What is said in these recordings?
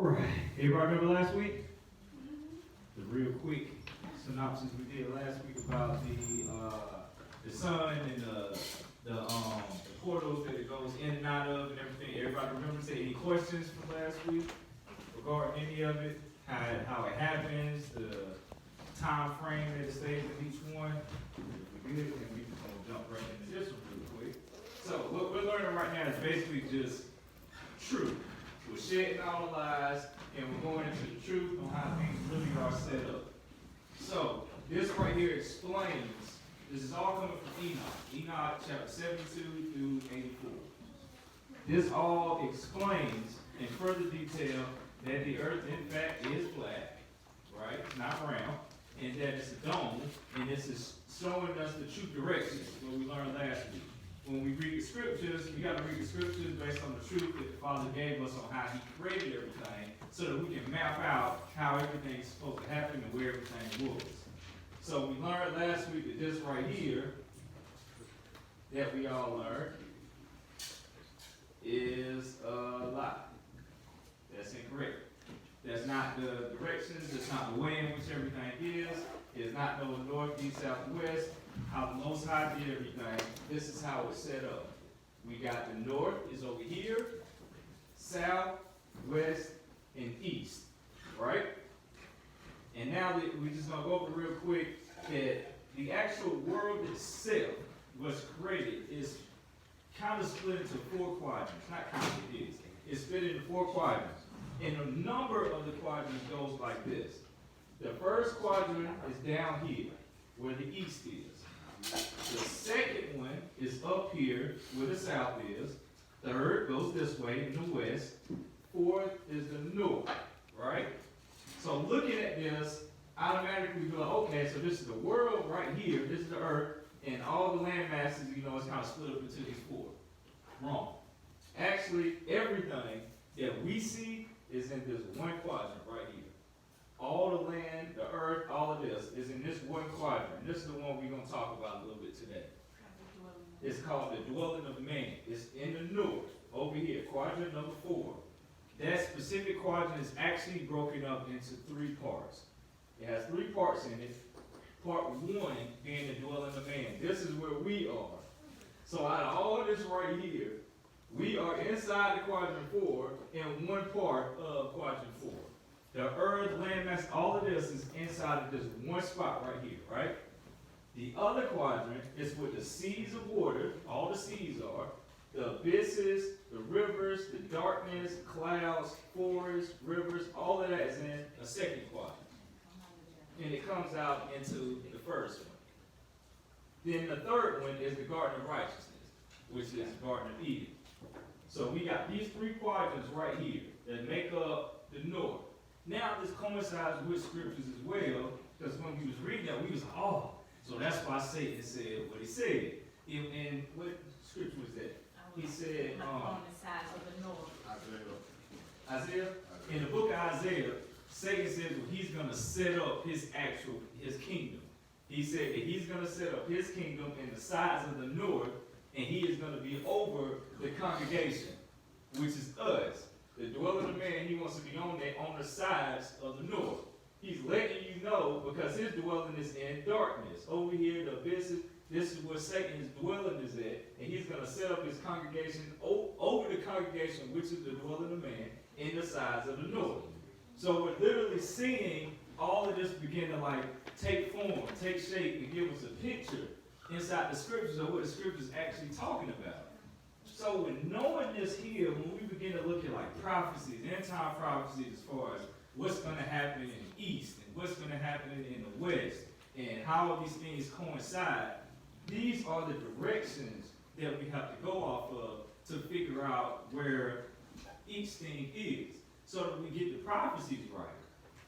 right. Everybody remember last week? The real quick synopsis we did last week about the sun and the portals that it goes in and out of and everything. Everybody remembers it? Any questions from last week regarding any of it? How it happens, the time frame that it stays in each one? If we did, then we just gonna jump right into this one real quick. So what we're learning right now is basically just truth. We're shedding all the lies, and we're going into the truth on how things really are set up. So, this right here explains, this is all coming from Enoch. Enoch chapter 72 through 84. This all explains in further detail that the earth in fact is flat, right? It's not round, and that it's a dome, and this is showing us the true direction, what we learned last week. When we read the scriptures, we got to read the scriptures based on the truth that the Father gave us on how He created everything, so that we can map out how everything's supposed to happen and where everything was. So we learned last week that this right here, that we all learned, is a lie. That's incorrect. That's not the directions, that's not the way in which everything is. It's not no north, east, south, west. How the Most High did everything. This is how it's set up. We got the north is over here, south, west, and east, right? And now we're just gonna go over real quick that the actual world itself was created is kind of split into four quadrants. Not kind of, it is. It's split into four quadrants. And the number of the quadrants goes like this. The first quadrant is down here, where the east is. The second one is up here, where the south is. Third goes this way, in the west. Fourth is the north, right? So looking at this, automatically we go, okay, so this is the world right here, this is the earth, and all the land masses, it's kind of split up into these four. Wrong. Actually, everything that we see is in this one quadrant right here. All the land, the earth, all of this is in this one quadrant. This is the one we're going to talk about a little bit today. It's called the dwelling of man. It's in the north, over here, quadrant number 4. That specific quadrant is actually broken up into 3 parts. It has 3 parts in it. Part 1 being the dwelling of man. This is where we are. So out of all this right here, we are inside the quadrant 4 in one part of quadrant 4. The earth, landmass, all of this is inside of this one spot right here, right? The other quadrant is with the seas of water, all the seas are, the abysses, the rivers, the darkness, clouds, forests, rivers, all of that is in a second quadrant. And it comes out into the first one. Then the third one is the Garden of Righteousness, which is the Garden of Eden. So we got these 3 quadrants right here that make up the north. Now this coincides with scriptures as well, because when we was reading that, we was like, oh, so that's why Satan said what he said. And what scripture was that? He said, on the sides of the north. Isaiah? In the book of Isaiah, Satan says well, he's going to set up his kingdom. He said that he's going to set up his kingdom in the sides of the north, and he is going to be over the congregation, which is us. The dwelling of man, he wants to be on the sides of the north. He's letting you know because his dwelling is in darkness. Over here, the abysses, this is where Satan's dwelling is at. And he's going to set up his congregation over the congregation, which is the dwelling of man, in the sides of the north. So we're literally seeing all of this begin to take form, take shape, and give us a picture inside the scriptures of what the scriptures actually talking about. So with knowing this here, when we begin to look at prophecies, end-time prophecies as far as what's going to happen in the east and what's going to happen in the west and how all these things coincide, these are the directions that we have to go off of to figure out where each thing is so that we get the prophecies right.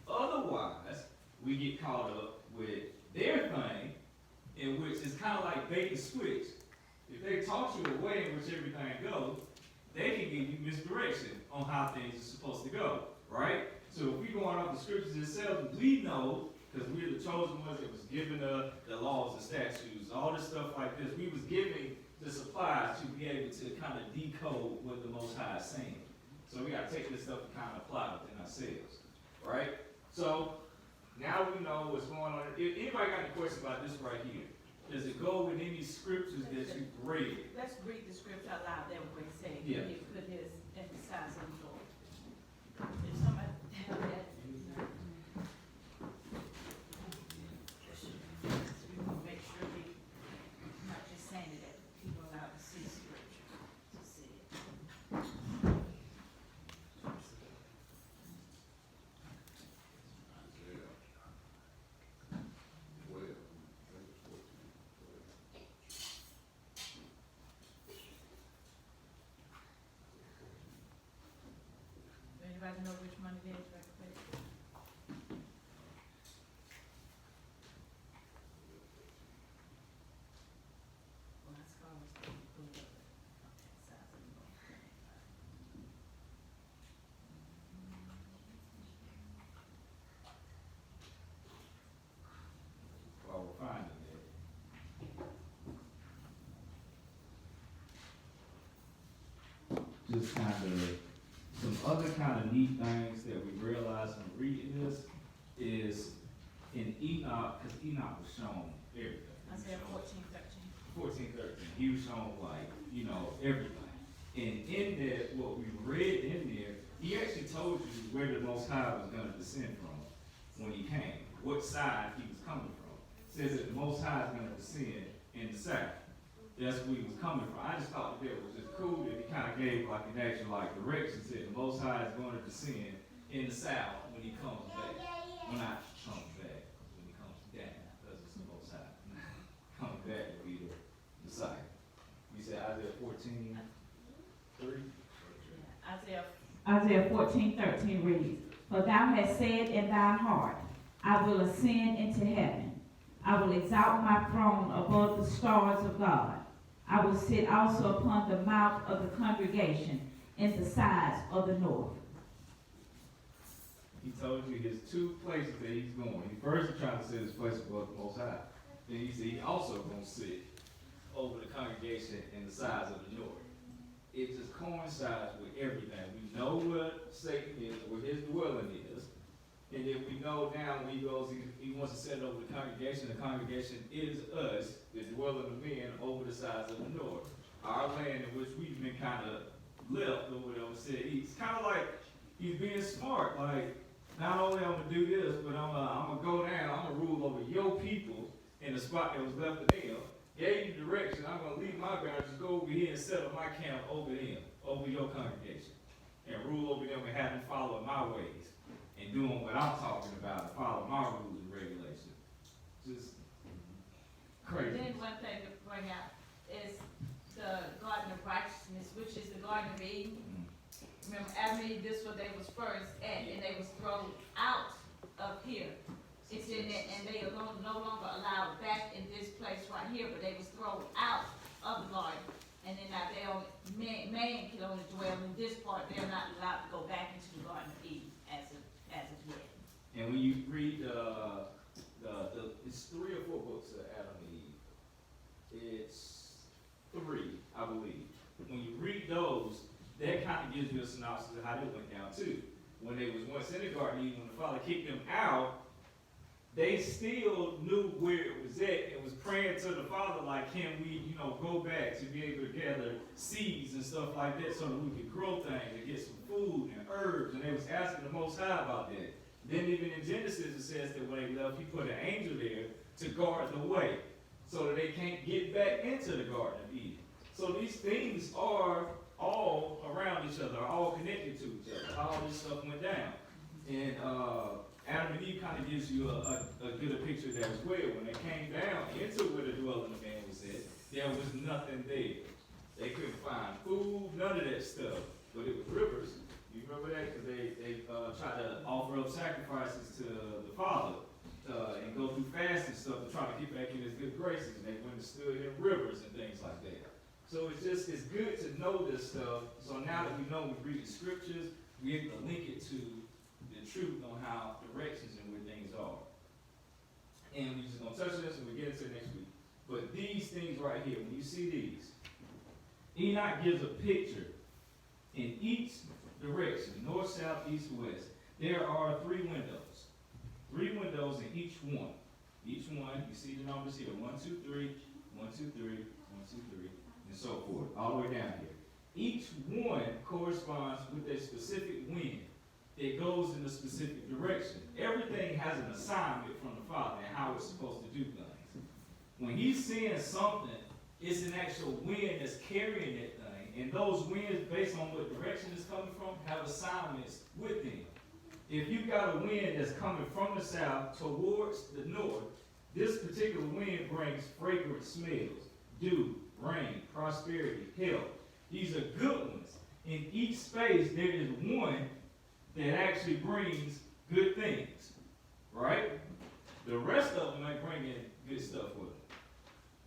Otherwise, we get caught up with their thing, in which is kind of like bait and switch. If they taught you a way in which everything goes, they can give you misdirection on how things are supposed to go, right? So if we go on off the scriptures itself, we know, because we're the chosen ones that was given the laws, the statutes, all this stuff like this, we was giving the supplies to be able to kind of decode what the Most High is saying. So we got to take this stuff and kind of apply within ourselves. ourselves, right? So now we know what's going on. If anybody got any questions about this right here? Does it go with any scriptures that you've read? Let's read the scripture out loud, that way say, Yeah. he put his emphasis on the Lord. If somebody have that. We want to make sure we not just saying it, that people are allowed to see scripture, to see it. Anybody know which one it is, right quick? Well, that's always the good of it. Okay, sounds like While we're finding it. Just kind of, some other kind of neat things that we realized when reading this is in Enoch, because Enoch was shown everything. Isaiah 14:13. 13. He was shown everything. And in that, what we read in there, he actually told you where the Most High was going to descend from when he came, what side he was coming from. It says that the Most High is going to descend in the south. That's where he was coming from. I just thought that was just cool that he kind of gave like an actual direction. Said the Most High is going to descend in the south when he comes back. Well, not comes back, when he comes down, because it's the Most High. Coming back will be the Messiah. You said Isaiah 14:3. Isaiah 14:13 reads, For thou hast said in thine heart, I will ascend into heaven. I will exalt my throne above the stars of God. I will sit also upon the mount of the congregation in the sides of the north. He told you his two places that he's going. He first trying to sit his place above the Most High. Then he said he also going to sit over the congregation in the sides of the north. It just coincides with everything. We know what Satan is, where his dwelling is. And then we know now when he goes, he wants to set over the congregation. The congregation is us, the dwelling of men over the sides of the north. Our land in which we've been kind of left over there. Said he's kind of like, he's being smart. Like, not only I'm going to do this, but I'm going to go down, I'm going to rule over your people in the spot that was left for them. Gave you direction, I'm going to leave my boundaries, just go over here and set up my camp over them, over your congregation. And rule over them and have them follow my ways. And doing what I'm talking about, and follow my rules and regulations. Just crazy. Then one thing to bring out is the Garden of Righteousness, which is the Garden of Eden. Remember, Adam and Eve, this was they was first at, and they was thrown out of here. It's in there, and they are no longer allowed back in this place right here, but they was thrown out of the garden. And then now man can only dwell in this part. They're not allowed to go back into the Garden of Eden as of yet. And when you read it's 3 or 4 books of Adam and Eve. It's 3, I believe. When you read those, that kind of gives you a synopsis of how they went down too. When they was once in the Garden of Eden, when the Father kicked them out, they still knew where it was at and was praying to the Father like, can we, go back to be able to gather seeds and stuff like that so that we could grow things and get some food and herbs. And they was asking the Most High about that. Then even in Genesis it says that when they left, he put an angel there to guard the way so that they can't get back into the Garden of Eden. So these things are all around each other, are all connected to each other. All this stuff went down. And Adam and Eve kind of gives you a good picture of that as well. When they came down into where the dwelling of man was at, there was nothing there. They couldn't find food, none of that stuff. But it was rivers. You remember that? Because they tried to offer up sacrifices to the Father and go through fast and stuff to try to get back in his good graces. And they went and stood in rivers and things like that. So it's good to know this stuff. So now that we know we read the scriptures, we're able to link it to the truth on how directions and where things are. And we're just going to touch this and we'll get into it next week. But these things right here, when you see these, Enoch gives a picture in each direction, north, south, east, west. there are 3 windows. 3 windows in each one. Each one, you see the numbers here, 1, 2, 3, 1, 2, 3, 1, 2, 3, and so forth, all the way down here. Each one corresponds with a specific wind. It goes in a specific direction. Everything has an assignment from the Father and how it's supposed to do things. When he's seeing something, it's an actual wind that's carrying that thing, and those winds, based on what direction it's coming from, have assignments with them. If you've got a wind that's coming from the south towards the north, this particular wind brings fragrant smells, dew, rain, prosperity, health. These are good ones. In each space, there is one that actually brings good things, right? The rest of them ain't bringing good stuff with them.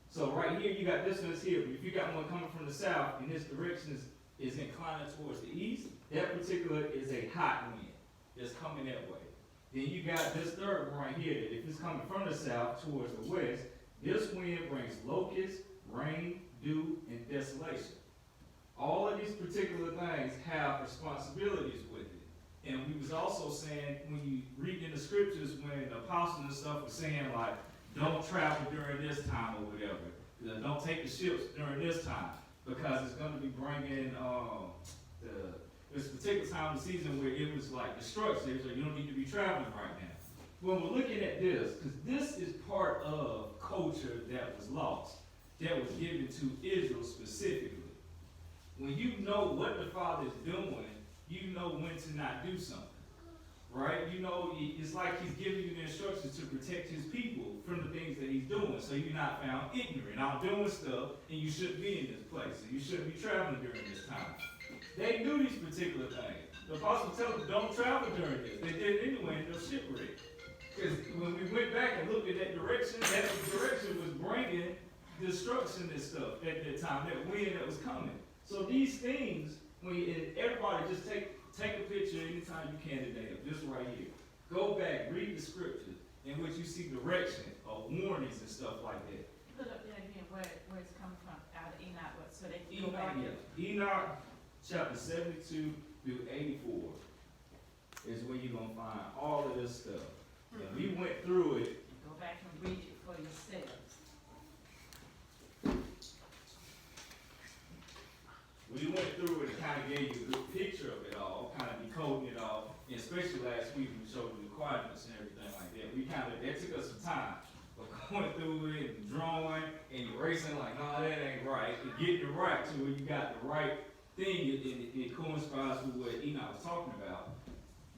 So right here, you got this one here, but if you got one coming from the south, and this direction is inclining towards the east, that particular is a hot wind that's coming that way. Then you got this third one right here, that if it's coming from the south towards the west, this wind brings locusts, rain, dew, and desolation. All of these particular things have responsibilities with it. And we was also saying, when you read in the scriptures, when the apostles and stuff was saying, like, don't travel during this time or whatever. Don't take the ships during this time, because it's going to be bringing this particular time of the season where it was like destruction, so you don't need to be traveling right now. When we're looking at this, because this is part of culture that was lost, that was given to Israel specifically. When you know what the Father is doing, you know when to not do something, right? You know, it's like he's giving you the instructions to protect his people from the things that he's doing, so you're not found ignorant, out doing stuff, and you shouldn't be in this place, and you shouldn't be traveling during this time. They knew these particular things. The apostles tell them, don't travel during this. They did it anyway, and they're shipwrecked. Because when we went back and looked at that direction was bringing destruction and stuff at that time, that wind that was coming. So these things, everybody just take a picture anytime you can today of this right here. Go back, read the scriptures in which you see direction or warnings and stuff like that. Put up there again where it's coming from, out of Enoch, so they can go back. Enoch chapter 72 through 84 is where you're going to find all of this stuff. And we went through it. Go back and read it for yourselves. We went through it and kind of gave you a good picture of it all, kind of decoding it all, and especially last week when we showed you the quadrants and everything like that. That took us some time. But going through it and drawing and erasing like, no, that ain't right, and getting it right to where you got the right thing, it coincides with what Enoch was talking about.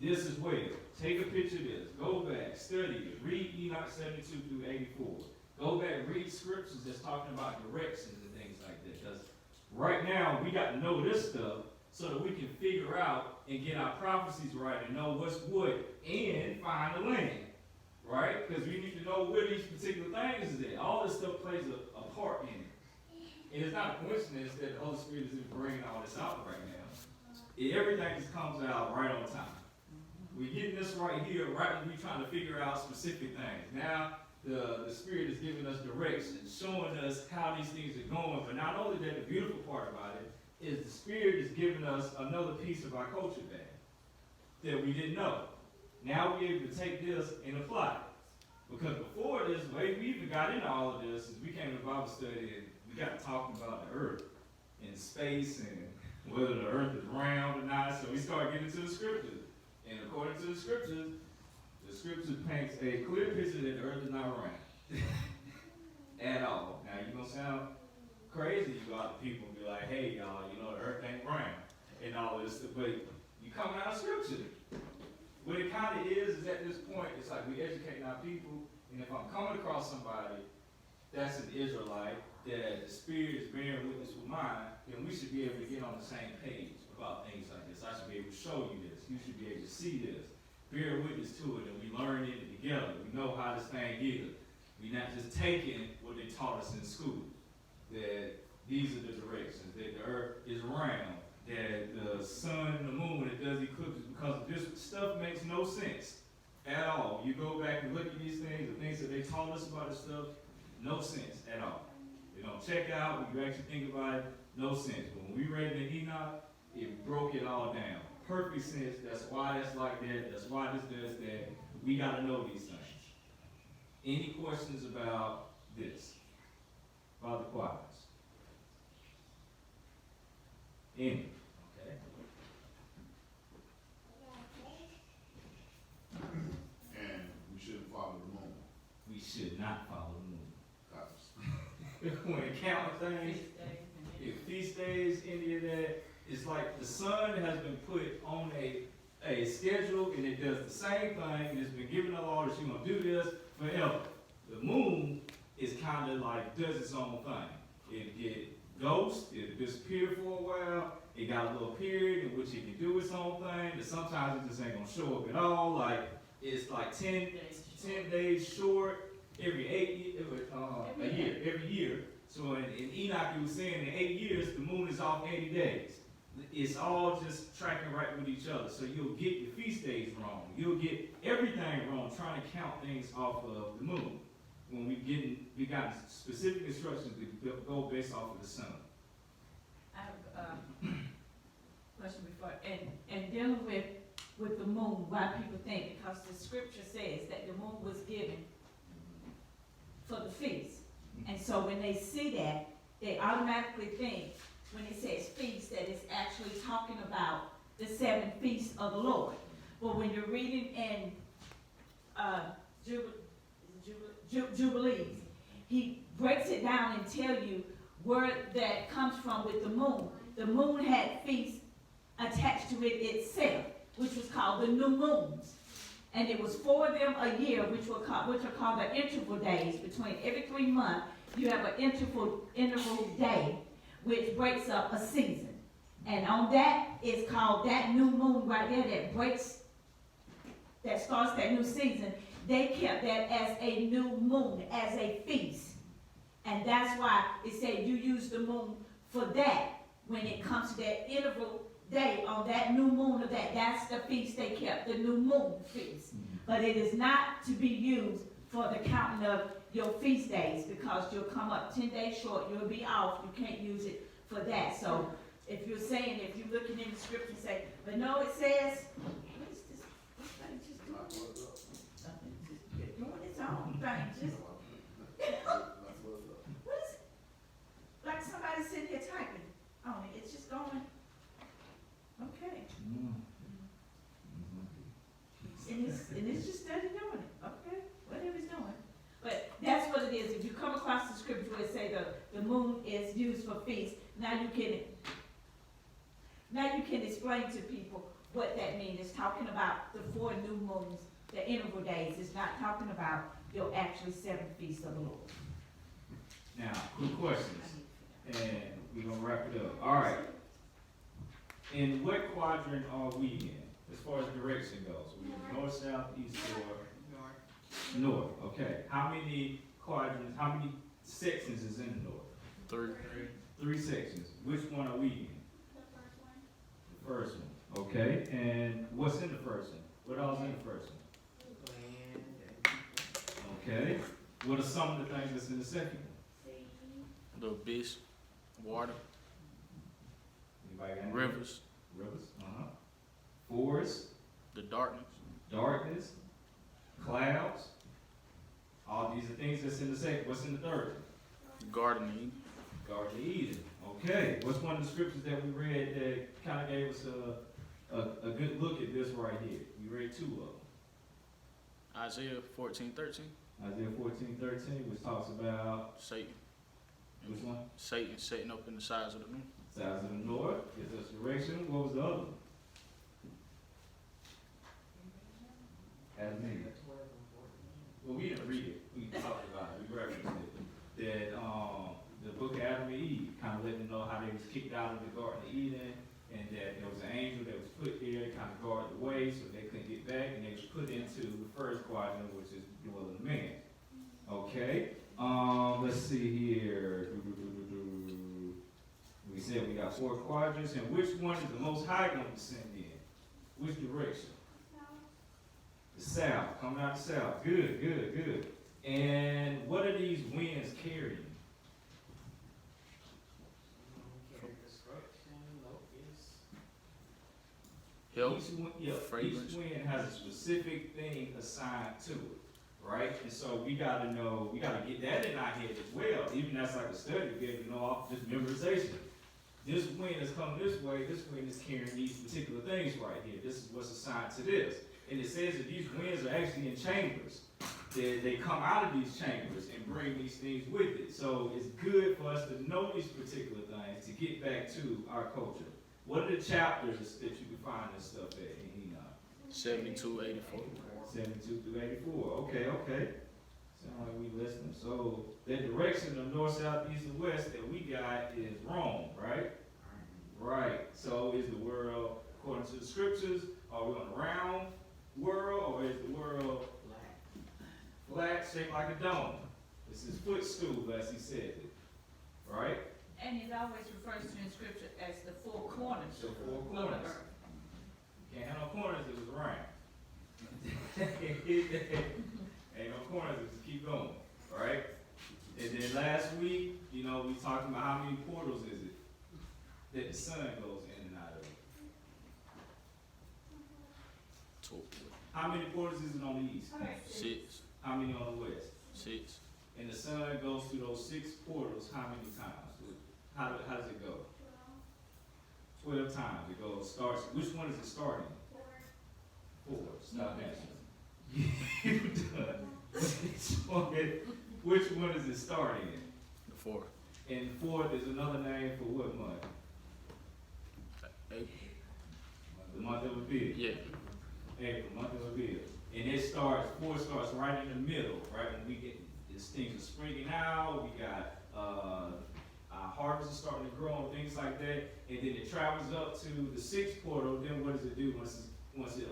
This is where, take a picture of this, go back, study it, read Enoch 72 through 84. Go back, read scriptures that's talking about directions and things like that. Because right now, we got to know this stuff so that we can figure out and get our prophecies right and know what's what and find the land, right? Because we need to know where these particular things is at. All this stuff plays a part in it. And it's not a coincidence that the Holy Spirit is bringing all this out right now. Everything just comes out right on time. We're getting this right here, right when we're trying to figure out specific things. Now, the Spirit is giving us direction, showing us how these things are going. But not only that, the beautiful part about it is the Spirit is giving us another piece of our culture back that we didn't know. Now we're able to take this and apply it. Because before this, the way we even got into all of this is we came to Bible study and we got talking about the earth and space and whether the earth is round or not. So we started getting into the scriptures. And according to the scriptures paints a clear picture that the earth is not round at all. Now you're going to sound crazy. You go out to people and be like, hey, y'all, you know, the earth ain't round and all this stuff. But you come out of scripture. What it kind of is at this point, it's like we educating our people. And if I'm coming across somebody that's an Israelite, that the Spirit is bearing witness with mine, then we should be able to get on the same page about things like this. I should be able to show you this. You should be able to see this. Bear witness to it, and we learn it together. We know how this thing is. We're not just taking what they taught us in school. That these are the directions. That the earth is round. That the sun and the moon, when it does eclipses, because this stuff makes no sense at all. You go back and look at these things, the things that they taught us about this stuff, no sense at all. They don't check out. When you actually think about it, no sense. But when we read the Enoch, it broke it all down. perfect sense. That's why that's like that. That's why this does that. We gotta know these things. Any questions about this? About the quadrants? Any? Okay. And we shouldn't follow the moon. We should not follow the moon. 'Cause When it counts things, if feast days, any of that, it's like the sun has been put on a schedule and it does the same thing, and it's been given a law that you're gonna do this forever. The moon is kind of like does its own thing. It ghosts, it disappears for a while, it got a little period in which it can do its own thing, but sometimes it just ain't gonna show up at all. Like it's like 10 days short every every year. So in Enoch, it was saying in 8 years, the moon is off 80 days. It's all just tracking right with each other. So you'll get your feast days wrong. You'll get everything wrong trying to count things off of the moon. When we got specific instructions to go based off of the sun. I have a question before, and dealing with the moon, why people think, because the scripture says that the moon was given for the feast. And so when they see that, they automatically think, when it says feast, that it's actually talking about the 7 feasts of the Lord. But when you're reading in Jubilees, he breaks it down and tell you where that comes from with the moon. The moon had feasts attached to it itself, which was called the new moons. And it was 4 of them a year, which are called the interval days. Between every 3 months, you have an interval day, which breaks up a season. And on that is called that new moon right there that starts that new season. They kept that as a new moon, as a feast. And that's why it said you use the moon for that. When it comes to that interval day on that new moon of that's the feast they kept, the new moon feast. But it is not to be used for the counting of your feast days, because you'll come up 10 days short, you'll be off, you can't use it for that. So if you're looking in the scripture and say, but no, it says, what is this? This thing just doing its own thing, just, what is it? Like somebody sitting here typing on it, it's just going, okay. And it's just steady doing it, okay, whatever it's doing. But that's what it is. If you come across the scripture where it say the moon is used for feast, now you can explain to people what that means. It's talking about the 4 new moons, the interval days. It's not talking about your actually 7 feasts of the Lord. Now, quick questions, and we're gonna wrap it up. All right. In what quadrant are we in, as far as direction goes? We in north, south, east, or north? Okay. How many quadrants? How many sections is in the north? 3. 3 sections. Which one are we in? The first one. Okay. And what's in the first one? What all's in the first one? Okay. What are some of the things that's in the second one? The abyss, water, Anybody got any? rivers, Rivers. Forest. the darkness, Darkness. Clouds. All these are things that's in the second. What's in the third? the Garden of Eden, Garden of Eden. Okay. What's one of the scriptures that we read that kind of gave us a good look at this right here? We read 2 of them. Isaiah 14:13, Isaiah 14:13, which talks about Satan. which one? Satan setting up in the sides of the moon. Sides of the north. Gives us direction. What was the other one? Adam and Eve. Well, we didn't read it. We talked about it. We referenced it. That the book of Adam and Eve kind of let them know how they was kicked out of the Garden of Eden, and that there was an angel that was put there to kind of guard the way so they couldn't get back, and they was put into the first quadrant, which is the will of the man. Okay. Let's see here. We said we got 4 quadrants, and which one is the most high going to descend in? Which direction? The south, coming out the south. Good, good, good. And what are these winds carrying? Health, Each fragrance. wind has a specific thing assigned to it, right? And so we gotta know, we gotta get that in our head as well. Even that's like a study, be able to know off just memorization. This wind is coming this way, this wind is carrying these particular things right here. This is what's assigned to this. And it says that these winds are actually in chambers. They come out of these chambers and bring these things with it. So it's good for us to know these particular things to get back to our culture. What are the chapters that you can find this stuff at in Enoch? 7284. 72 through 84. Okay. Sound like we listening. So the direction of north, south, east, and west that we got is Rome, right? Right. So is the world, according to the scriptures, are we on a round world or is the world flat, shaped like a dome? This is footstool, as he said it. Right? And it always refers to in scripture as the four corners So four of the corners. earth. Can't have no corners, it was round. Ain't no corners, it just keep going, right? And then last week, we talking about how many portals is it that the sun goes in and out of. How many portals is it on the east? 6. How many on the west? 6. And the sun goes through those 6 portals how many times? How does it go? 12 times. It goes, starts, which one is it starting? 4. Stop answering. You done. Which one is it starting in? The 4. And 4th is another name for what month? April. The month of Abib. Yeah. April, month of Abib. And it starts, 4 starts right in the middle, right? When we get, these things are springing out, we got, our harvest is starting to grow and things like that. And then it travels up to the 6th portal. Then what does it do once it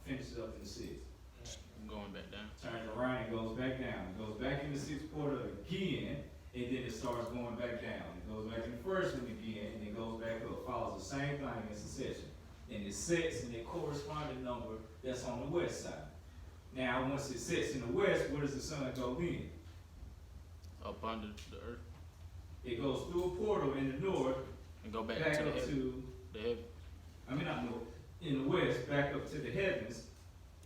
finishes up in the 6th? Going back down. Turns around and goes back down. It goes back in the 6th portal again, and then it starts going back down. It goes back in the 1st one again, and it goes back up. Follows the same thing in succession. And it sets in a corresponding number that's on the west side. Now, once it sets in the west, where does the sun go in? Up under the earth. It goes through a portal in the north, And go back, back to the up heaven. to, The heaven. not north, in the west, back up to the heavens,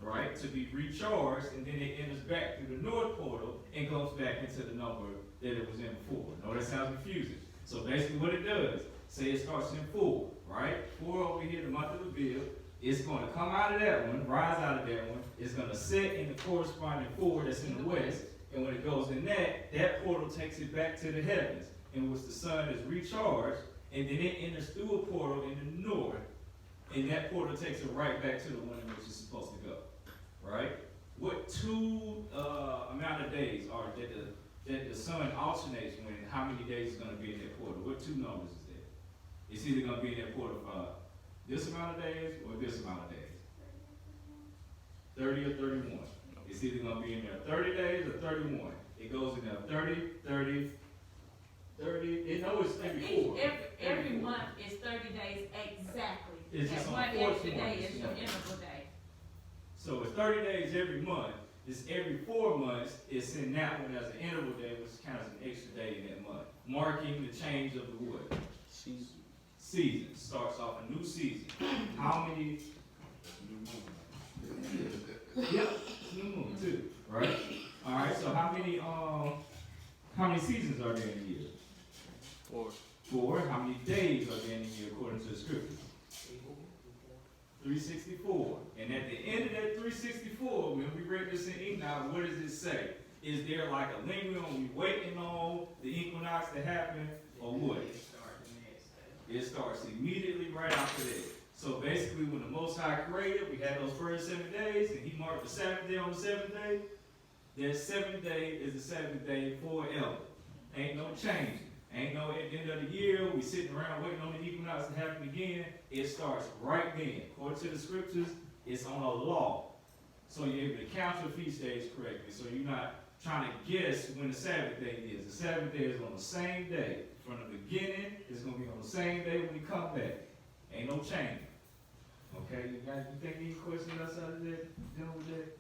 right, to be recharged, and then it enters back through the north portal and goes back into the number that it was in before. No, that sounds confusing. So basically what it does, say it starts in 4, right? 4 over here, the month of Abib, it's going to come out of that one, rise out of that one, it's going to set in the corresponding 4 that's in the west, and when it goes in that portal takes it back to the heavens, in which the sun is recharged, and then it enters through a portal in the north, and that portal takes it right back to the one in which it's supposed to go, right? What 2 amount of days are that the sun alternates when, how many days is going to be in that portal? What 2 numbers is that? It's either going to be in that portal for this amount of days or this amount of days. 30 or 31. It's either going to be in there 30 days or 31. It goes in there 30, 30, 30. It knows it's every 4. Every month is 30 days exactly. It's just And on one the 4th extra one. day is your interval day. So it's 30 days every month. It's every 4 months. It's in that one as an interval day, which counts as an extra day in that month, marking the change of the what? Season. Starts off a new season. How many? Yep, new moon too, right? All right. So how many seasons are there in a year? 4. 4. How many days are there in a year according to the scripture? 364. And at the end of that 364, when we read this in Enoch, what does it say? Is there like a lingering, are we waiting on the equinox to happen, or what? It starts immediately right after that. So basically, when the Most High created, we had those first 7 days, and He marked the Sabbath day on the 7th day. That 7th day is the Sabbath day forever. Ain't no changing. Ain't no at the end of the year, we sitting around waiting on the equinox to happen again. It starts right then. According to the scriptures, it's on a law. So you're able to count your feast days correctly. So you're not trying to guess when the Sabbath day is. The Sabbath day is on the same day. From the beginning, it's going to be on the same day when we come back. Ain't no change. Okay, you think any questions outside of that? Dealing with that?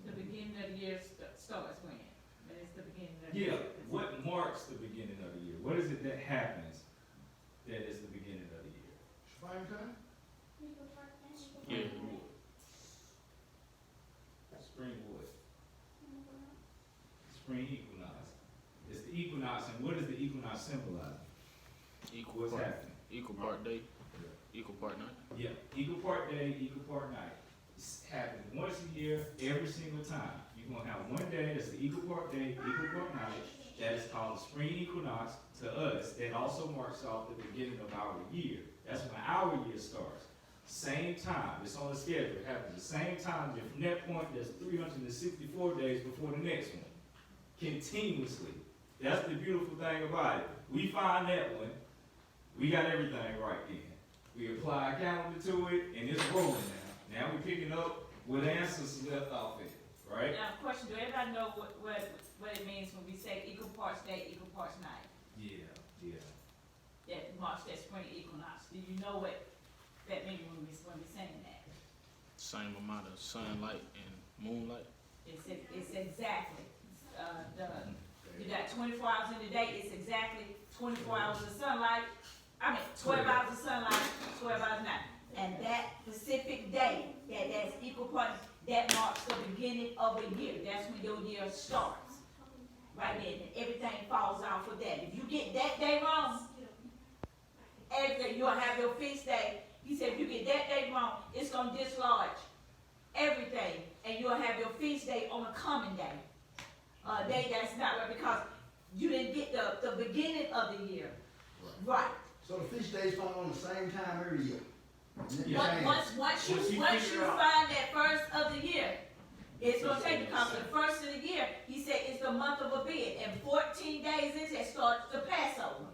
The beginning of the year starts when? When it's the beginning of the Yeah. year. What marks the beginning of the year? What is it that happens that is the beginning of the year. Springtime? Yeah. Springwood. Spring equinox. It's the equinox, and what does the equinox symbolize? Equal What's part, happening? equal part day, equal part night. Yeah, equal part day, equal part night. It's happening once a year, every single time. You're gonna have one day that's the equal part day, equal part night. That is called the spring equinox to us. That also marks off the beginning of our year. That's when our year starts. Same time. It's on the schedule. It happens the same time. Then from that point, there's 364 days before the next one. Continuously. That's the beautiful thing about it. We find that one. We got everything right then. We apply a calendar to it, and it's rolling now. Now we're picking up where the ancestors left off at, right? Now, question, do everybody know what it means when we say equal parts day, equal parts night? Yeah, yeah. That marks that spring equinox. Do you know what that means when we saying that? Same amount of sunlight and moonlight. It's exactly, you got 24 hours in the day, it's exactly 24 hours of sunlight. 12 hours of sunlight, 12 hours of night. And that specific day, that's equal parts, that marks the beginning of a year. That's when your year starts. Right there, and everything falls off of that. If you get that day wrong, everything, you'll have your feast day. He said if you get that day wrong, it's gonna dislodge everything, and you'll have your feast day on a common day. Day that's not right, because you didn't get the beginning of the year. Right. So the feast days fall on the same time every year. Yeah. Once you figure out- find that first of the year, it's gonna take, because the first of the year, he said it's the month of Abib, and 14 days is that starts the Passover.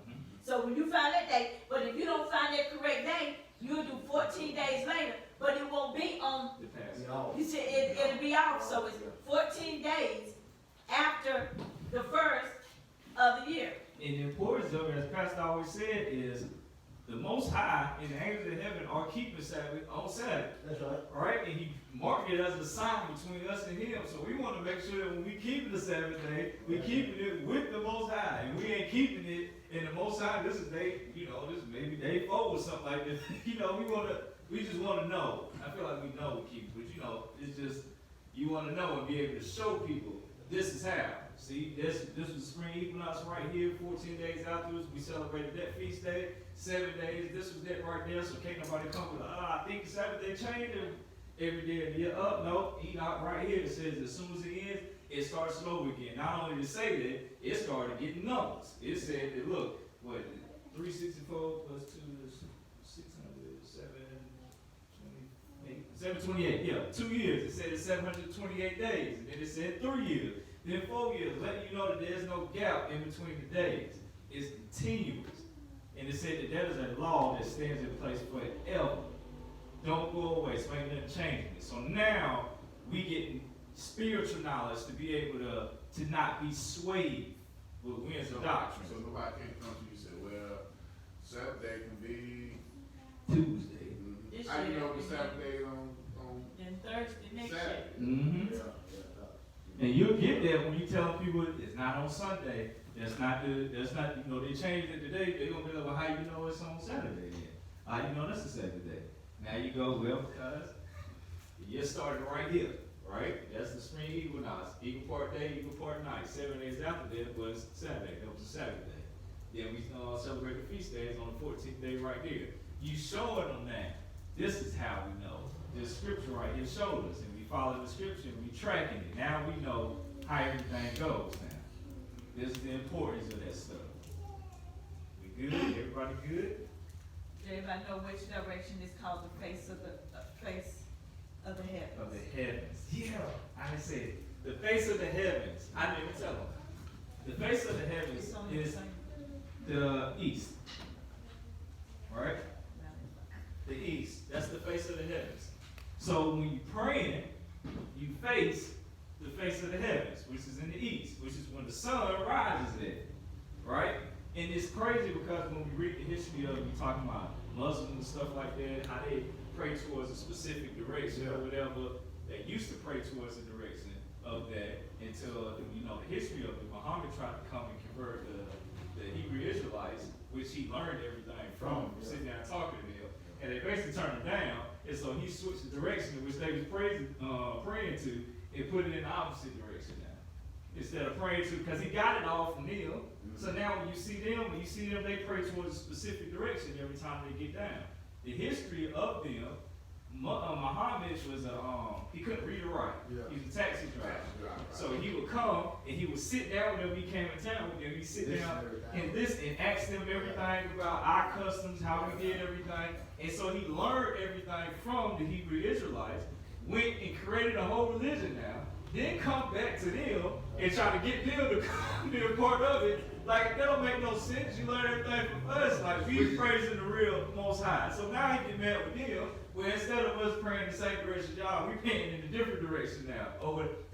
So when you find that day, but if you don't find that correct day, you'll do 14 days later, but it won't be on, The past. he said it'll be off, so it's 14 days after the first of the year. And the importance of it, as Pastor always said, is the Most High and the angels of heaven are keeping Sabbath on Sabbath. That's right. All right, and he marked it as a sign between us and him. So we want to make sure that when we keep the Sabbath day, we keeping it with the Most High, and we ain't keeping it in the Most High. This is day, this is maybe day 4 or something like this. We just want to know. I feel like we know we keep it, but it's just you want to know and be able to show people this is how. See, this was spring equinox right here. 14 days afterwards, we celebrated that feast day. 7 days. This was that right there. So can't nobody come with, I think the Sabbath day changed every day of the year. No, Enoch right here. It says as soon as it ends, it starts slow again. Not only to say that, it started getting numbers. It said that, look, 364 plus 2 is 600, 728. Yeah, 2 years. It said it's 728 days. And then it said 3 years. Then 4 years, letting you know that there's no gap in between the days. It's continuous. And it said that is a law that stands in place forever. Don't go away, so ain't nothing changing it. So now we getting spiritual knowledge to be able to not be swayed with winds of doctrine. So nobody can come to you and say, well, Saturday can be Tuesday. This How you year, know the Saturday on Then Thursday next year. Saturday? Mm-hmm. And you'll get there when you tell people it's not on Sunday. That's not, they changed it today. They're going to be like, well, how you know it's on Saturday then? How you know that's a Saturday? Now you go, well, because the year started right here, right? That's the spring equinox. Equal part day, equal part night. 7 days after that was Saturday. That was a Saturday. Then we celebrate the feast days on the 14th day right there. You showing them that. This is how we know. This scripture right here showed us, and we follow the scripture, and we tracking it. Now we know how everything goes now. This is the importance of that stuff. We good? Everybody good? Does everybody know which direction is called the face of the heavens? Of the heavens. Yeah, I said the face of the heavens. I didn't even tell them. The face of the heavens It's only the is same. the east. Right? The east. That's the face of the heavens. So when you're praying, you face the face of the heavens, which is in the east, which is when the sun rises there. Right? And it's crazy because when we read the history of, we talking about Muslims and stuff like that, how they pray towards a specific direction or whatever. They used to pray towards the direction of that until, the history of it. Muhammad tried to come and convert the Hebrew Israelites which he learned everything from sitting down talking to them. And they basically turned him down, and so he switched the direction in which they was praying to, and put it in the opposite direction now. Instead of praying to, because he got it all from them. So now when you see them, they pray towards a specific direction every time they get down. The history of them, Muhammad was he couldn't read or write. Yeah. He was a taxi driver. So he would come and he would sit down with them. He came in town with them. He'd sit down and ask them everything about our customs, how we did everything. And so he learned everything from the Hebrew Israelites, went and created a whole religion now, then come back to them and try to get them to be a part of it. Like, that don't make no sense. You learn everything from us. Like, we praising the real Most High. So now he get mad with them, where instead of us praying the same direction, y'all, we praying in a different direction now.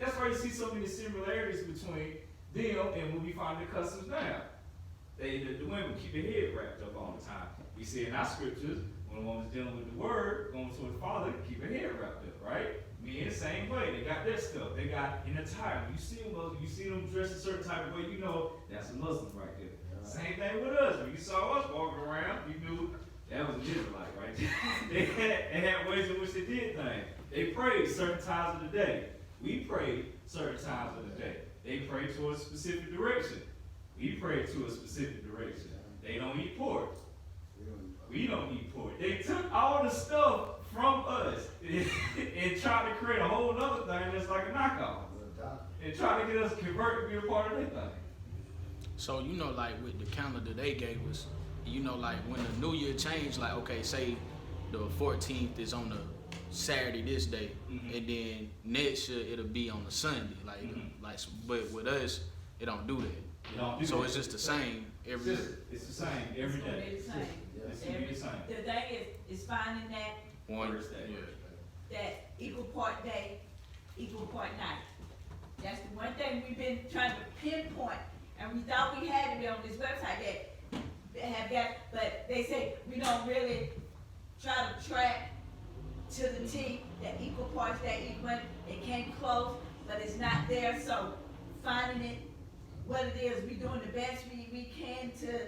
That's why you see so many similarities between them and when we find the customs now. The women keep their head wrapped up all the time. We see in our scriptures, when one was dealing with the word, going to the Father, keep her head wrapped up, right? Men the same way. They got that stuff. They got in attire. You see them dressed a certain type of way, you know that's a Muslim right there. Yeah. Same thing with us. When you saw us walking around, you knew that was an Israelite right there. they had ways in which they did things. They prayed certain times of the day. We prayed certain times of the day. They prayed to a specific direction. We pray to a specific direction. They don't eat pork. We don't eat pork. They took all the stuff from us and tried to create a whole other thing that's like a knockoff. And try to get us converted to be a part of their thing. So, you know, like with the calendar they gave us, you know, like when the New Year changed, like, okay, say the 14th is on the Saturday this day, and then next year it'll be on the Sunday. But with us, it don't do that. So it's just the same every year. It's the same every day. It's the same. It's gonna be the same. The thing is finding that One Thursday. that equal part day, equal part night. That's the one thing we've been trying to pinpoint, and we thought we had it on this website that have got, but they say we don't really try to track to the T that equal parts day, equal. It came close, but it's not there. So finding it, what it is, we doing the best we can to,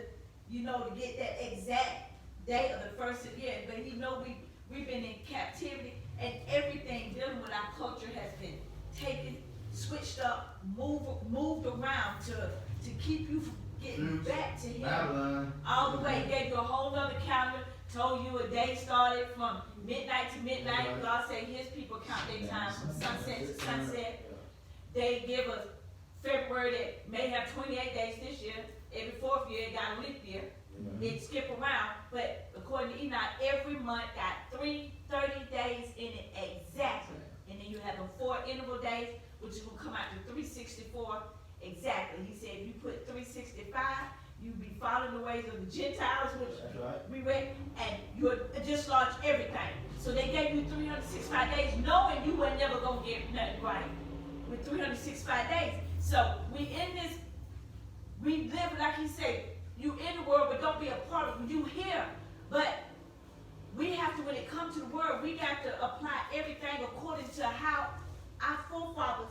you know, to get that exact day of the first of the year. But you know we've been in captivity, and everything dealing with our culture has been taken, switched up, moved around to keep you from getting back to him. Babylon. All the way, gave you a whole other calendar, told you a day started from midnight to midnight. God said his people count their time from sunset to sunset. They give us February that may have 28 days this year. Every fourth year it got a leap year. It skip around, but according to Enoch, every month got 330 days in it exactly. And then you have them 4 interval days, which will come out to 364 exactly. He said if you put 365, you be following the ways of the Gentiles, which we read, and you would just launch everything. So they gave you 365 days, knowing you were never gonna get nothing right with 365 days. So we in this, we live like he said, you in the world, but don't be a part of it. You here, but we have to, when it comes to the word, we got to apply everything according to how our forefathers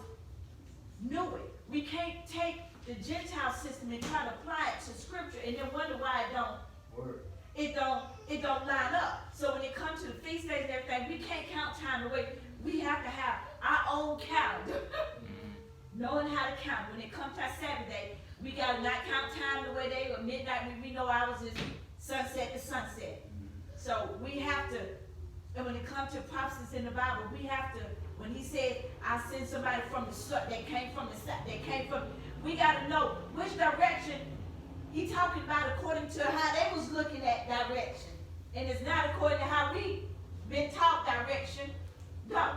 knew it. We can't take the Gentile system and try to apply it to scripture and then wonder why it don't line up. So when it comes to the feast days and everything, we can't count time the way we have to have our own calendar. Knowing how to count. When it comes to our Sabbath day, we gotta not count time the way they were midnight. We know ours is sunset to sunset. So we have to, and when it comes to prophecies in the Bible, we have to, when he said, I send somebody from the south, they came from the south, we gotta know which direction he talking about according to how they was looking at direction. And it's not according to how we been taught direction. No.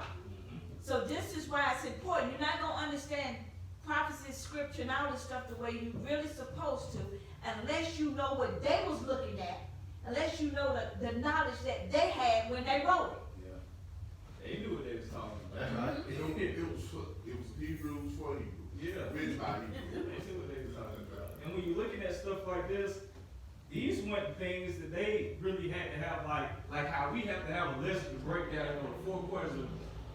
So this is why it's important. You're not gonna understand prophecy, scripture, and all this stuff the way you really supposed to, unless you know what they was looking at, unless you know the knowledge that they had when they wrote it. Yeah. They knew what they was talking about. That's right. It was Hebrews for Hebrews. Yeah. Written by They Hebrews. knew what they was talking about. And when you're looking at stuff like this, these weren't things that they really had to have, like how we have to have a lesson to break down into the 4 quarters of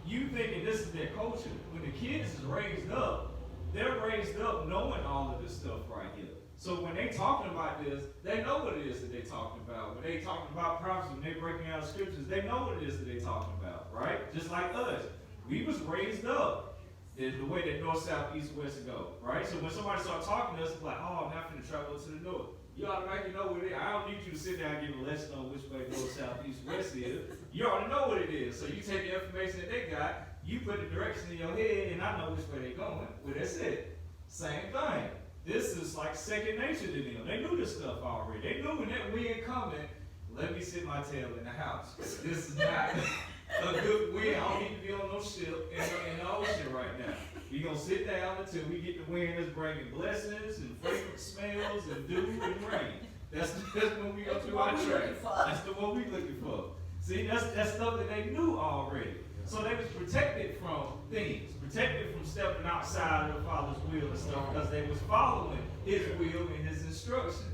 you thinking this is their culture. When the kids is raised up, they're raised up knowing all of this stuff right here. So when they talking about this, they know what it is that they talking about. When they talking about prophecy, when they breaking out scriptures, they know what it is that they talking about, right? Just like us. We was raised up the way that north, south, east, west go, right? So when somebody start talking to us, it's like, oh, I'm not finna travel to the north. You automatically know what it is. I don't need you to sit down and give a lesson on which way north, south, east, west is. You already know what it is. So you take the information that they got, you put the direction in your head, and I know which way they're going. Well, that's it. Same thing. This is like second nature to them. They knew this stuff already. They knew when that wind coming, let me sit my tail in the house. This is not a good wind. I don't need to be on no ship in the ocean right now. We gonna sit down until we get the wind that's bringing blessings and fragrant smells and dew and rain. That's when we go through our track. That's the one we looking for. See, that's stuff that they knew already. So they was protected from things, protected from stepping outside of the Father's will and stuff, because they was following His will and His instruction.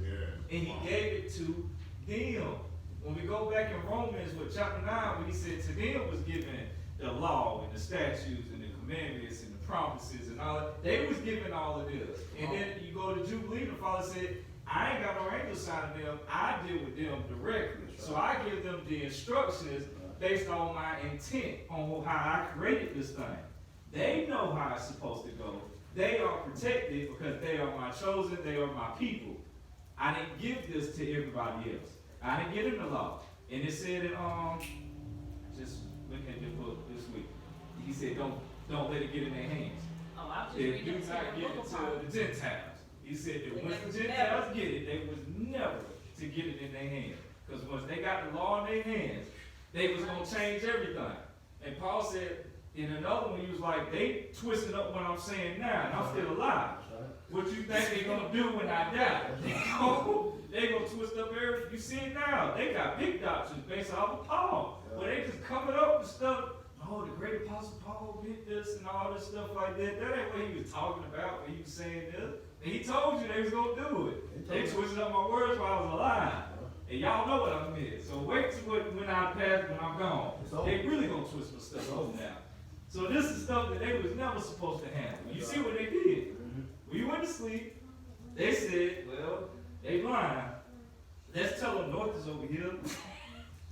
And He gave it to them. When we go back in Romans with chapter 9, when He said to them was given the law and the statutes and the commandments and the promises and all that, they was given all of this. And then you go to Jubilee, the Father said, I ain't got no angel sign of them, I deal with them directly. So I give them the instructions based on my intent, on how I created this thing. They know how it's supposed to go. They are protected because they are my chosen, they are my people. I didn't give this to everybody else. I didn't give them the law. And it said in, just looking at the book this week, He said, don't let it get in their hands. Oh, I was just They reading do the not give it book to the Gentiles. He said that once the Gentiles get it, they was never to get it in their hands. Because once they got the law in their hands, they was going to change everything. And Paul said in another one, he was like, they twisted up what I'm saying now, and I'm still alive. What you think they going to do when I die? They going to twist up everything. You see it now. They got big doctrines based off of Paul. But they just coming up with stuff. Oh, the great apostle Paul did this and all this stuff like that. That ain't what he was talking about when he was saying this. And he told you they was going to do it. They twisted up my words while I was alive. And y'all know what I meant. So wait till when I pass, when I'm gone. They really gonna twist my stuff over now. So this is stuff that they was never supposed to handle. You see what they did? When you went to sleep, they said, well, they lying. Let's tell them north is over here,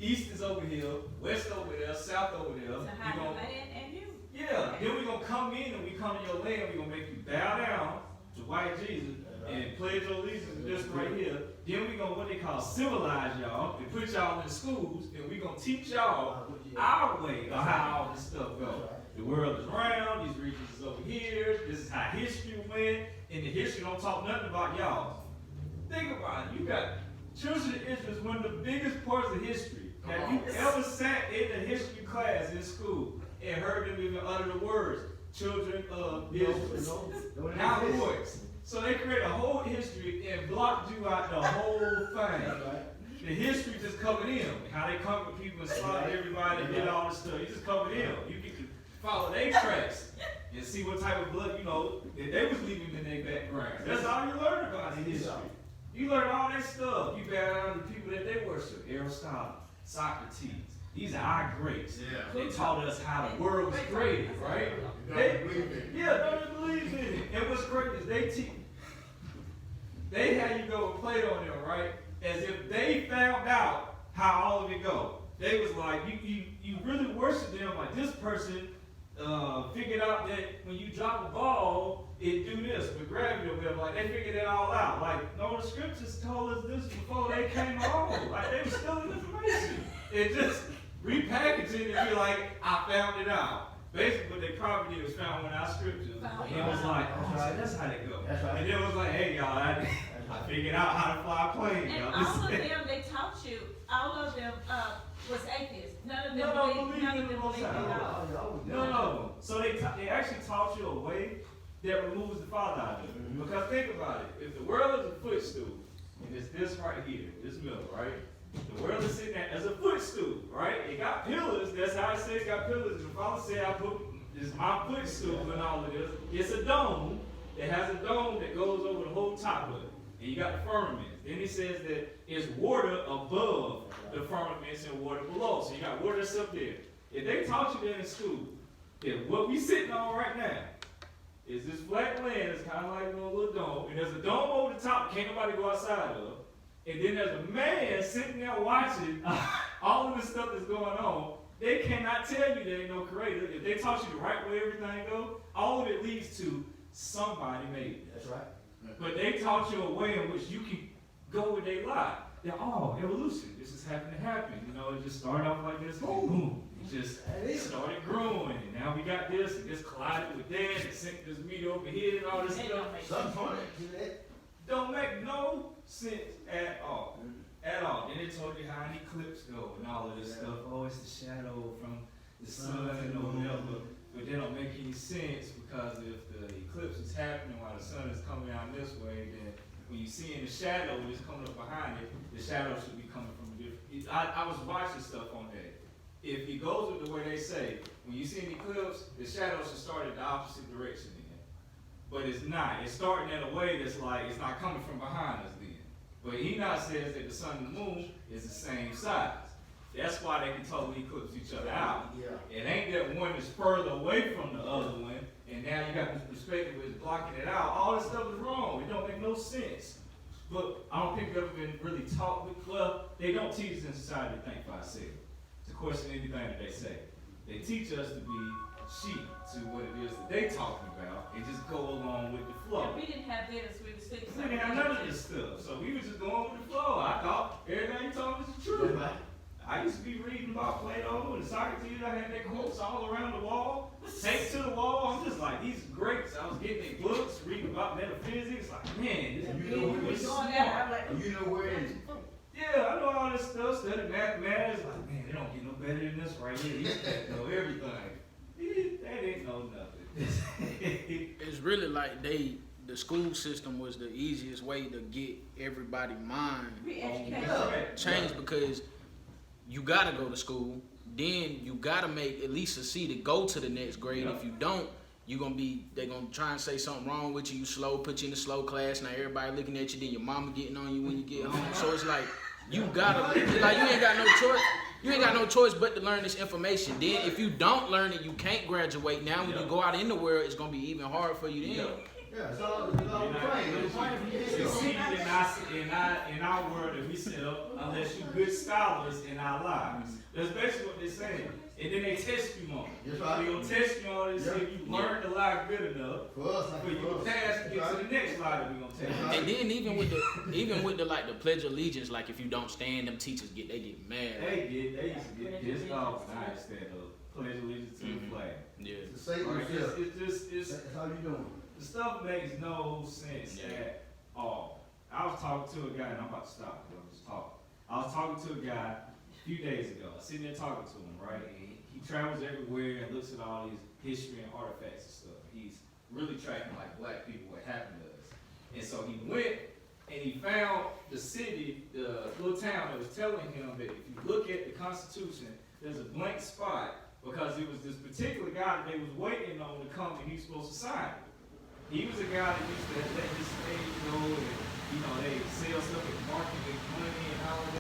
east is over here, west over there, south over there. To hide the land and you. Yeah, then we're gonna come in and we come to your land, we're gonna make you bow down to white Jesus and pledge your allegiance to this right here. Then we gonna what they call civilize y'all and put y'all in schools, and we gonna teach y'all our way of how all this stuff goes. The world is round, these regions is over here, this is how history went, and the history don't talk nothing about y'all. Think about it, you got children of Israel is one of the biggest parts of history. Have you ever sat in a history class in school and heard them even utter the words, children of Israel? Now voice. So they create a whole history and blocked you out the whole thing. The history just covered in. How they conquered people and slaughtered everybody and did all this stuff. You just covered in. You get to follow their tracks and see what type of blood, that they was leaving in their background. That's all you learn about in history. You learn all that stuff. You bow down to the people that they worship. Aristotle, Socrates. These are our greats. They taught us how the world was created, right? Don't believe in it. And what's great is they had you go and play on them, right? As if they found out how all of it go. They was like, you really worship them like this person figured out that when you drop a ball, it do this with gravity or whatever. Like they figured it all out. Like, no, the scriptures told us this before they came along. Like they were stealing information. It just repackage it and be like, I found it out. Basically, what they probably did was found one of our scriptures. And it was like, oh, so that's how they go. And then it was like, hey, y'all, I figured out how to fly a plane. And y'all. all of them, they taught you, all of them was atheists. None of them believed in God. None of them. So they actually taught you a way that removes the Father out of it. Because think about it. If the world is a footstool, and it's this right here, this middle, right? The world is sitting there as a footstool, right? It got pillars. That's how I say it got pillars. And the Father said, I put this my footstool and all of this. It's a dome. It has a dome that goes over the whole top of it. And you got the firmament. Then he says that it's water above the firmaments and water below. So you got water that's up there. If they taught you that in school, if what we sitting on right now, is this flat land that's kind of like a little dome, and there's a dome over the top can't nobody go outside of, and then there's a man sitting there watching all of this stuff that's going on. They cannot tell you there ain't no creator. If they taught you the right way everything go, all of it leads to somebody made it. That's right. But they taught you a way in which you can go where they lie. They're all evolution. This is happening to happen. You know, it just started off like this, and boom. It just started growing, and now we got this, and this collided with that, and sent this meteor over here, and all this It stuff. don't make Some sense. point to that. Don't make no sense at all. At all. Then they told you how an eclipse go and all of this stuff. Oh, it's the shadow from the sun or whatever. But they don't make any sense because if the eclipse is happening while the sun is coming out this way, then when you see in the shadow that's coming up behind it, the shadow should be coming from a different. I was watching stuff on that. If it goes with the way they say, when you see an eclipse, the shadow should start in the opposite direction then. But it's not. It's starting in a way that's like it's not coming from behind us then. But Enoch says that the sun and the moon is the same size. That's why they can totally eclipse each other out. Yeah. It ain't that one is further away from the other one, and now you got this perspective where it's blocking it out. All this stuff is wrong. It don't make no sense. But I don't think we've ever been really taught. Well, they don't teach us in society to think for ourselves, to question anything that they say. They teach us to be sheep to what it is that they talking about, and just go along with the flow. Yeah, we didn't have that as we were sitting. We didn't have none of this stuff, so we were just going with the flow. I thought everything you told us is true. I used to be reading about Plato and Socrates. I had their quotes all around the wall, taped to the wall. I'm just like, these are great. So I was getting their books, reading about metaphysics. Like, man, this You know dude where is it's going smart. there, I'm like, You know where it is. Yeah, I know all this stuff. Studied mathematics. Like, man, they don't get no better than this right here. These cats know everything. They didn't know nothing. It's really like the school system was the easiest way to get everybody's mind Re-education. changed because you gotta go to school, then you gotta make at least a C to go to the next grade. Yep. If you don't, they're gonna try and say something wrong with you. You slow, put you in a slow class. Now everybody looking at you. Then your mama getting on you when you get home. So it's like you gotta, like you ain't got no choice. You ain't got no choice but to learn this information. Then if you don't learn it, you can't graduate. Now when you go out in the world, it's gonna be even harder for you then. Yeah, it's all training. It's training from the You see, in our world that we set up, unless you good scholars in our lives. That's basically what they're saying. And then they test you on it. That's right. They're gonna test you on it and see if you learned the lie good enough For us, for you to pass and get to the next lie that we're gonna tell you. And then even with the like the Pledge of Allegiance, like if you don't stand, them teachers get mad. They used to get pissed off when I instead of pledge allegiance to the flag. Yeah. To save Like, yourself. it's That's how you doing. the stuff makes no sense at all. I was talking to a guy, and I'm about to stop because I'm just talking. I was talking to a guy a few days ago, sitting there talking to him, right? And he travels everywhere and looks at all these history and artifacts and stuff. He's really tracking like black people, what happened to us. And so he went and he found the city, the little town that was telling him that if you look at the Constitution, there's a blank spot because it was this particular guy that they was waiting on to come and he's supposed to sign it. He was a guy that used to let his stage go and, they sell stuff at the market, make money and all of that.